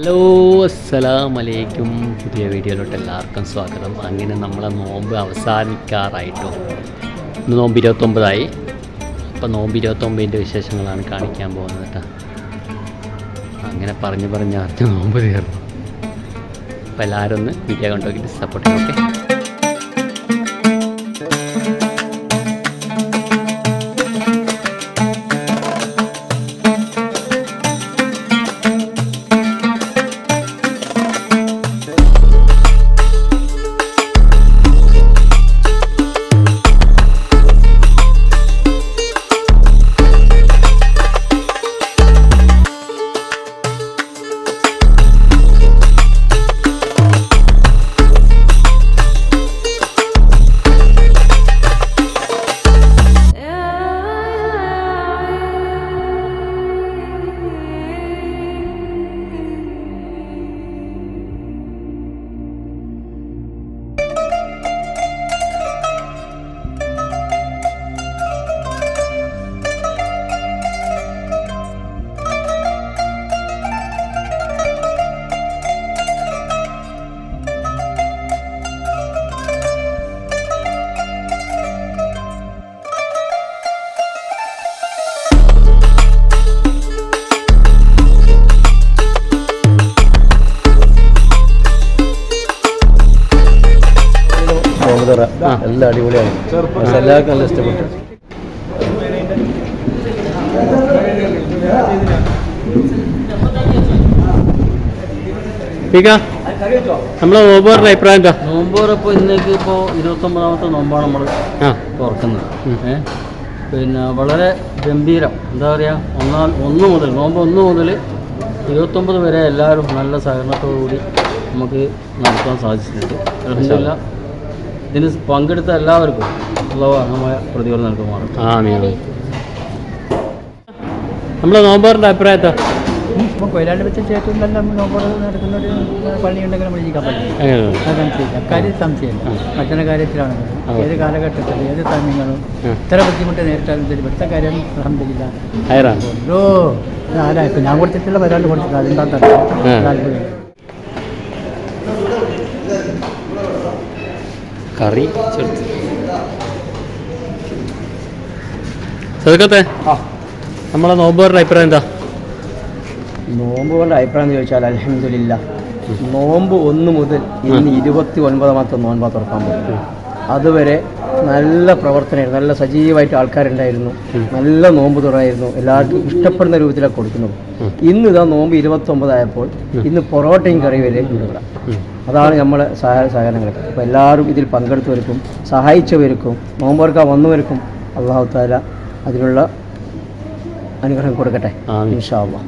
Hello അസ്സലാമലൈക്കും. പുതിയ വീഡിയോയിലോട്ട് എല്ലാവർക്കും സ്വാഗതം. അങ്ങനെ നമ്മളെ നോമ്പ് അവസാനിക്കാറായിട്ടോ. ഇന്ന് നോമ്പ് 29ആയി. അപ്പോൾ നോമ്പ് 29ൻ്റെ വിശേഷങ്ങളാണ് കാണിക്കാൻ പോകുന്നത് കേട്ടോ. അങ്ങനെ പറഞ്ഞ് അറിഞ്ഞ നോമ്പ് തീർന്നു. അപ്പോൾ എല്ലാവരും ഒന്ന് വീഡിയോ കണ്ടോക്കിയിട്ട് സപ്പോർട്ട് ചെയ്യും. ഓക്കെ. എല്ലാം അടിപൊളിയാണ്. എല്ലാവർക്കും നല്ല ഇഷ്ടപ്പെട്ടു. നമ്മളെ നോമ്പോറിന്റെ അഭിപ്രായം എന്താ? നോമ്പോറിപ്പോൾ ഇന്നേക്ക് ഇപ്പോൾ 29ാമത്തെ നോമ്പാണ് നമ്മൾ തുറക്കുന്നത്. പിന്നെ വളരെ ഗംഭീരം, എന്താ പറയുക, നോമ്പ് 1 മുതൽ 29 വരെ എല്ലാവരും നല്ല സഹകരണത്തോടുകൂടി നമുക്ക് നടത്താൻ സാധിച്ചിട്ടുണ്ട്. അൽഹംദുലില്ലാ ഇതിന് പങ്കെടുത്ത എല്ലാവർക്കും അർഹമായ പ്രതിഫലം നൽകുമാറാണ്. നമ്മളെ നോമ്പോറിന്റെ അഭിപ്രായത്താ? ഇപ്പോൾ കൊയിലാണ്ട് വെച്ച ഏറ്റവും നല്ല നോമ്പോറ് നടക്കുന്ന ഒരു പള്ളിയുണ്ടെങ്കിൽ നമ്മൾ ജീവിക്കാൻ പറ്റില്ല. കാര്യം സംശയമില്ല. ഭക്ഷണ കാര്യത്തിലാണ് ഏത് കാലഘട്ടത്തിൽ ഏത് സമയങ്ങളും ഇത്ര ബുദ്ധിമുട്ട് നേരിട്ടാലും ശരി ഇവിടുത്തെ കാര്യം അൽഹംദുലില്ലാ. ഓരോ ആരാ ഇപ്പം ഞാൻ കൊടുത്തിട്ടുള്ള ഒരാൾ കൊടുത്തിട്ടില്ല. അതെന്താ താല്പര്യം കറി ചേർത്ത് നമ്മളെ നോമ്പോറിന്റെ അഭിപ്രായം എന്താ? നോമ്പുകളുടെ അഭിപ്രായം എന്ന് ചോദിച്ചാൽ അൽഹംദുലില്ലാ നോമ്പ് 1 മുതൽ ഇന്ന് 29ാമത്തെ നോൻപാ തുറക്കാൻ പോകും. അതുവരെ നല്ല പ്രവർത്തനമായിരുന്നു, നല്ല സജീവമായിട്ട് ആൾക്കാരുണ്ടായിരുന്നു, നല്ല നോമ്പ് തുറയായിരുന്നു, എല്ലാവർക്കും ഇഷ്ടപ്പെടുന്ന രൂപത്തിലാണ് കൊടുക്കുന്നത്. ഇന്ന് ഇതാ നോമ്പ് 29 ആയപ്പോൾ ഇന്ന് പൊറോട്ടയും കറി വരെ ഇവിടെ. അതാണ് നമ്മളെ സഹകരണങ്ങളൊക്കെ. അപ്പോൾ എല്ലാവരും ഇതിൽ പങ്കെടുത്തവർക്കും സഹായിച്ചവർക്കും നോമ്പുറക്കാൻ വന്നവർക്കും അല്ലാഹു തആല അതിനുള്ള അനുഗ്രഹം കൊടുക്കട്ടെ ഇൻഷാ അല്ലാഹ്.